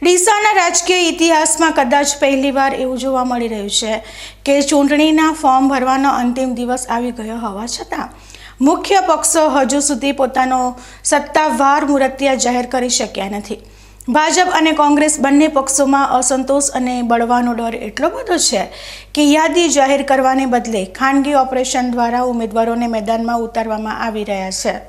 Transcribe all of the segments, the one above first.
ડીસાના રાજકીય ઇતિહાસમાં કદાચ પહેલીવાર એવું જોવા મળી રહ્યું છે કે ચૂંટણીના ફોર્મ ભરવાનો અંતિમ દિવસ આવી ગયો હોવા છતાં મુખ્ય પક્ષો હજુ સુધી પોતાનો સત્તાવાર મુરતિયા જાહેર કરી શક્યા નથી। ભાજપ અને કોંગ્રેસ બંને પક્ષોમાં અસંતોષ અને બળવાનો ડર એટલો બધો છે કે યાદી જાહેર કરવાને બદલે ખાનગી ઓપરેશન દ્વારા ઉમેદવારોને મેદાનમાં ઉતારવામાં આવી રહ્યા છે।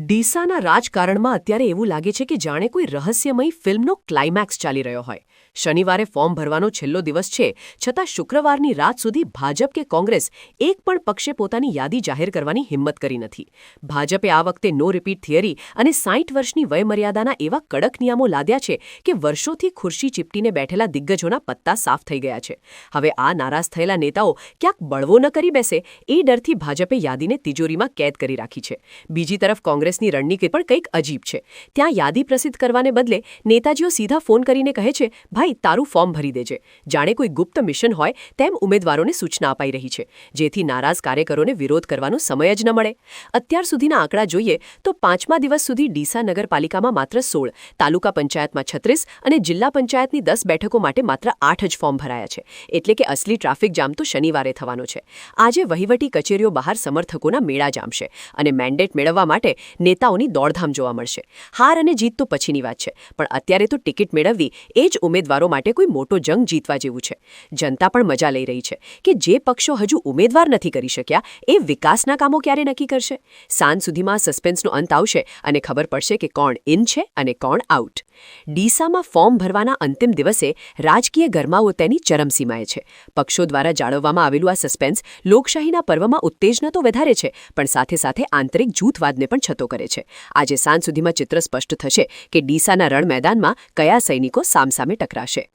ડીસાના રાજકારણમાં અત્યારે એવું લાગે છે કે જાણે કોઈ રહસ્યમય ફિલ્મનો ક્લાઇમેક્સ ચાલી રહ્યો હોય। શનિવારે ફોર્મ ભરવાનો છેલ્લો દિવસ છે, છતાં શુક્રવારની રાત સુધી ભાજપ કે કોંગ્રેસ એક પણ પક્ષે પોતાની યાદી જાહેર કરવાની હિંમત કરી નથી। ભાજપે આ વખતે નો રિપીટ થિયરી અને 60 વર્ષની વયમર્યાદાના એવા કડક નિયમો લાદ્યા છે કે વર્ષોથી ખુરશી ચીપટીને બેઠેલા દિગ્ગજોના પત્તા સાફ થઈ ગયા છે। હવે આ નારાજ થયેલા નેતાઓ ક્યાંક બળવો ન કરી બેસે એ ડરથી ભાજપે યાદીને તિજોરીમાં કેદ કરી રાખી છે। બીજી તરફ કોંગ્રેસની રણનીતિ પણ કંઈક અજીબ છે। ત્યાં યાદી પ્રસિદ્ધ કરવાને બદલે નેતાજીઓ સીધા ફોન કરીને કહે છે, ભાઈ તારું ફોર્મ ભરી દેજે। જાણે કોઈ ગુપ્ત મિશન હોય તેમ ઉમેદવારોને સૂચના અપાઈ રહી છે, જેથી નારાજ કાર્યકરોને વિરોધ કરવાનો સમય જ ન મળે। અત્યાર સુધીના આંકડા જોઈએ તો 5મા દિવસ સુધી ડીસા નગરપાલિકામાં માત્ર 16, તાલુકા પંચાયતમાં 36 અને જિલ્લા પંચાયતની 10 બેઠકો માટે માત્ર 8 જ ફોર્મ ભરાયા છે। એટલે કે અસલી ટ્રાફિક જામ તો શનિવારે થવાનો છે। આજે વહીવટી કચેરીઓ બહાર સમર્થકોના મેળા જામશે અને મેન્ડેટ મેળવવા માટે નેતાઓની દોડધામ જોવા મળશે। હાર અને જીત તો પછીની વાત છે, પણ અત્યારે તો ટિકિટ મેળવવી એ જ ઉમેદવારો માટે કોઈ મોટો જંગ જીતવા જેવું છે। જનતા પણ મજા લઈ રહી છે કે જે પક્ષો હજુ ઉમેદવાર નથી કરી શક્યા એ વિકાસના કામો ક્યારે નક્કી કરશે। સાંજ સુધીમાં સસ્પેન્સનો અંત આવશે અને ખબર પડશે કે કોણ ઇન છે અને કોણ આઉટ। ડીસામાં ફોર્મ ભરવાના અંતિમ દિવસે રાજકીય ગરમાવો તેની ચરમસીમાએ છે। પક્ષો દ્વારા જાળવવામાં આવેલું આ સસ્પેન્સ લોકશાહીના પર્વમાં ઉત્તેજના તો વધારે છે, પણ સાથે સાથે આંતરિક જૂથવાદને પણ છતો કરે છે। આજે સાંજ સુધીમાં ચિત્ર સ્પષ્ટ થશે કે ડીસાના રણ મેદાનમાં કયા સૈનિકો સામસામે ટકરાશે।